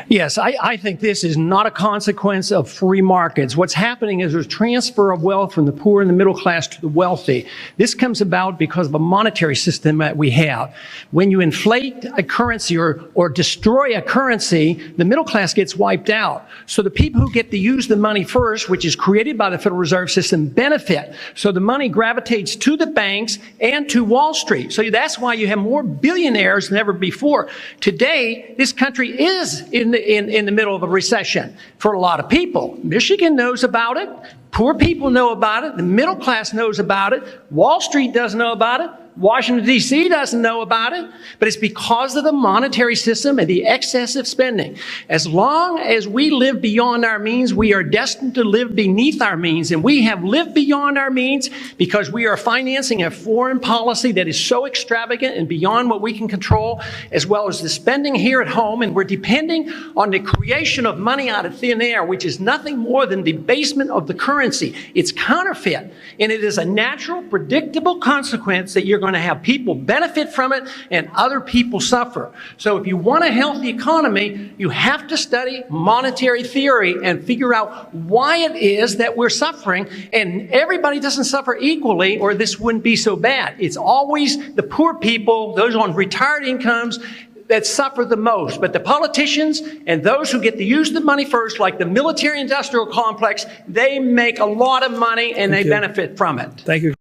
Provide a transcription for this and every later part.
Yes, I think this is not a consequence of free markets. What's happening is there's transfer of wealth from the poor and the middle class to the wealthy. This comes about because of a monetary system that we have. When you inflate a currency or destroy a currency, the middle class gets wiped out. So the people who get to use the money first, which is created by the Federal Reserve System, benefit. So the money gravitates to the banks and to Wall Street. So that's why you have more billionaires than ever before. Today, this country is in the middle of a recession for a lot of people. Michigan knows about it. Poor people know about it. The middle class knows about it. Wall Street doesn't know about it. Washington, D.C. doesn't know about it, but it's because of the monetary system and the excessive spending. As long as we live beyond our means, we are destined to live beneath our means, and we have lived beyond our means because we are financing a foreign policy that is so extravagant and beyond what we can control, as well as the spending here at home, and we're depending on the creation of money out of thin air, which is nothing more than debasement of the currency. It's counterfeit, and it is a natural, predictable consequence that you're going to have people benefit from it and other people suffer. So if you want a healthy economy, you have to study monetary theory and figure out why it is that we're suffering. And everybody doesn't suffer equally, or this wouldn't be so bad. It's always the poor people, those on retired incomes, that suffer the most. But the politicians and those who get to use the money first, like the military-industrial complex, they make a lot of money and they benefit from it. Thank you.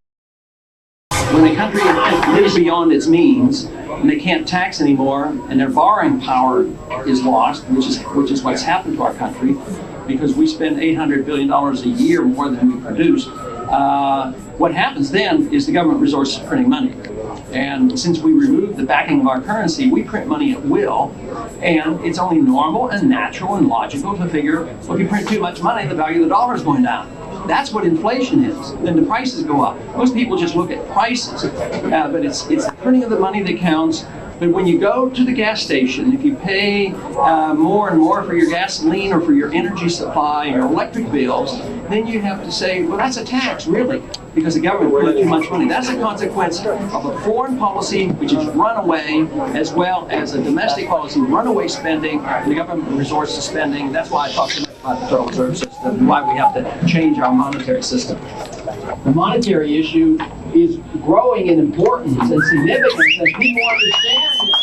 When a country lives beyond its means and they can't tax anymore and their borrowing power is lost, which is what's happened to our country, because we spend $800 billion a year more than we produce, what happens then is the government resorts to printing money. And since we removed the backing of our currency, we print money at will, and it's only normal and natural and logical to figure, well, if you print too much money, the value of the dollar is going down. That's what inflation is. Then the prices go up. Most people just look at prices, but it's the printing of the money that counts. But when you go to the gas station, if you pay more and more for your gasoline or for your energy supply, your electric bills, then you have to say, well, that's a tax, really, because the government printed too much money. That's a consequence of a foreign policy, which is runaway, as well as a domestic policy, runaway spending, and the government resorts to spending. That's why I talked about the Federal Reserve System, and why we have to change our monetary system. The monetary issue is growing in importance and significance, and people understand it.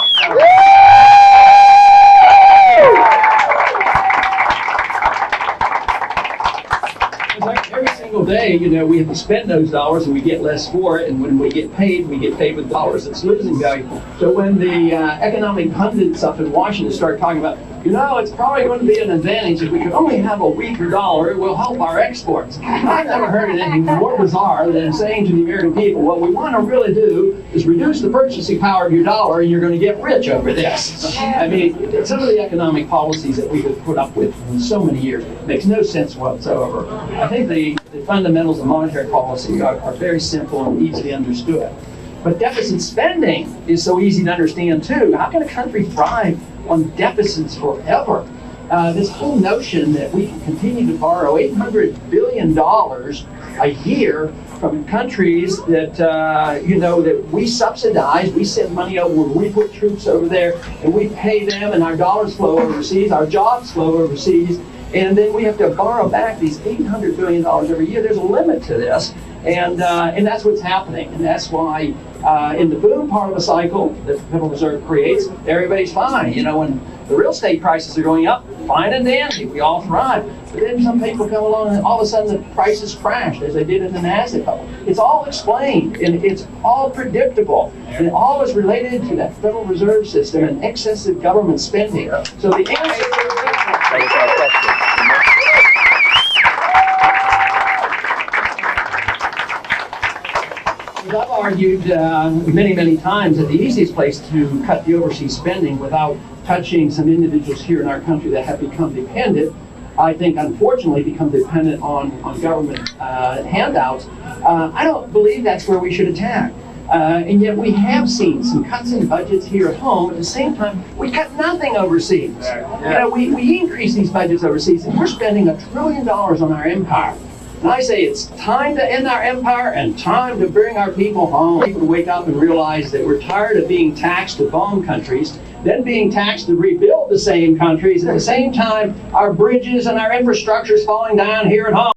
Every single day, we have to spend those dollars and we get less for it, and when we get paid with dollars that's losing value. So when the economic pundits up in Washington start talking about, it's probably going to be an advantage if we could only have a weaker dollar, it will help our exports. I've never heard anything more bizarre than saying to the American people, what we want to really do is reduce the purchasing power of your dollar and you're going to get rich over this. I mean, some of the economic policies that we have put up with for so many years makes no sense whatsoever. I think the fundamentals of monetary policy are very simple and easily understood. But deficit spending is so easy to understand too. How can a country thrive on deficits forever? This whole notion that we can continue to borrow $800 billion a year from countries that, that we subsidize, we send money over, we put troops over there, and we pay them, and our dollars flow overseas, our jobs flow overseas, and then we have to borrow back these $800 billion every year. There's a limit to this, and that's what's happening, and that's why in the boom part of the cycle that the Federal Reserve creates, everybody's fine. When the real estate prices are going up, fine and dandy, we all thrive. But then some people come along and all of a sudden the prices crash, as they did in the NASDAQ bubble. It's all explained, and it's all predictable, and it all is related to that Federal Reserve System and excessive government spending. So the answer I've argued many, many times that the easiest place to cut the overseas spending without touching some individuals here in our country that have become dependent, I think unfortunately become dependent on government handouts. I don't believe that's where we should attack. And yet we have seen some cuts in budgets here at home. At the same time, we cut nothing overseas. We increase these budgets overseas, and we're spending $1 trillion on our empire. And I say it's time to end our empire and time to bring our people home. People wake up and realize that we're tired of being taxed to bomb countries, then being taxed to rebuild the same countries. At the same time, our bridges and our infrastructure is falling down here at home.